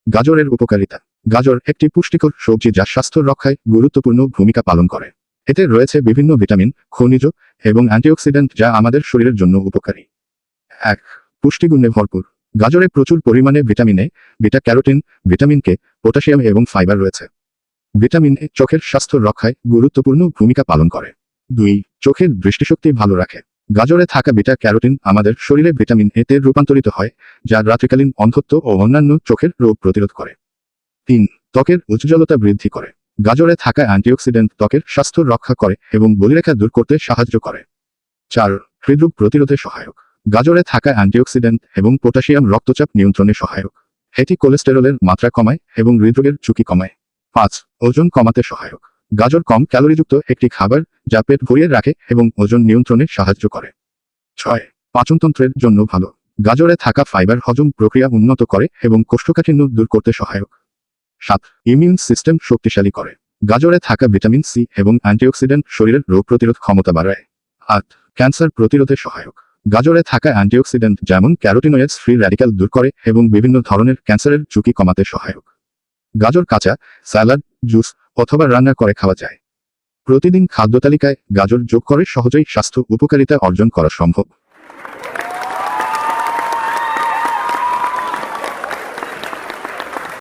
গাজরের উপকারিতা। গাজর একটি পুষ্টিকর সবজি যা স্বাস্থ্য রক্ষায় গুরুত্বপূর্ণ ভূমিকা পালন করে। এতে রয়েছে বিভিন্ন ভিটামিন, খনিজ এবং অ্যান্টিঅক্সিডেন্ট যা আমাদের শরীরের জন্য উপকারী। 1. পুষ্টিগুণে ভরপুর। গাজরে প্রচুর পরিমাণে vitamin A, beta carotene, vitamin K, potassium এবং ফাইবার রয়েছে। ভিটামিন এ চোখের স্বাস্থ্য রক্ষায় গুরুত্বপূর্ণ ভূমিকা পালন করে। 2. চোখের দৃষ্টিশক্তি ভালো রাখে। গাজরে থাকা বিটা ক্যারোটিন আমাদের শরীরে ভিটামিন এ তে রূপান্তরিত হয়, যা রাত্রিকালীন অন্ধত্ব ও অন্যান্য চোখের রোগ প্রতিরোধ করে। 3. ত্বকের উজ্জ্বলতা বৃদ্ধি করে। গাজরে থাকা অ্যান্টিঅক্সিডেন্ট ত্বকের স্বাস্থ্য রক্ষা করে এবং বলিরেখা দূর করতে সাহায্য করে। 4. হৃদরোগ প্রতিরোধে সহায়ক। গাজরে থাকা অ্যান্টিঅক্সিডেন্ট এবং পটাশিয়াম রক্তচাপ নিয়ন্ত্রণে সহায়ক। এটি কোলেস্টেরলের মাত্রা কমায় এবং হৃদরোগের ঝুঁকি কমায়। 5. ওজন কমাতে সহায়ক। গাজর কম ক্যালোরিযুক্ত একটি খাবার যা পেট ভরিয়ে রাখে এবং ওজন নিয়ন্ত্রণে সাহায্য করে। 6. পাচনতন্ত্রের জন্য ভালো। গাজরে থাকা ফাইবার হজম প্রক্রিয়া উন্নত করে এবং কোষ্ঠকাঠিন্য দূর করতে সহায়ক। 7. ইমিউন সিস্টেম শক্তিশালী করে। গাজরে থাকা ভিটামিন সি এবং অ্যান্টিঅক্সিডেন্ট শরীরের রোগ প্রতিরোধ ক্ষমতা বাড়ায়। 8. ক্যান্সার প্রতিরোধে সহায়ক। গাজরে থাকা অ্যান্টিঅক্সিডেন্ট যেমন ক্যারোটিনয়েডস ফ্রি র্যাডিক্যাল দূর করে এবং বিভিন্ন ধরনের ক্যান্সারের ঝুঁকি কমাতে সহায়ক। গাজর কাঁচা, স্যালাড, জুস অথবা রান্না করে খাওয়া যায়। প্রতিদিন খাদ্যতালিকায় গাজর যোগ করে সহজেই স্বাস্থ্য উপকারিতা অর্জন করা সম্ভব।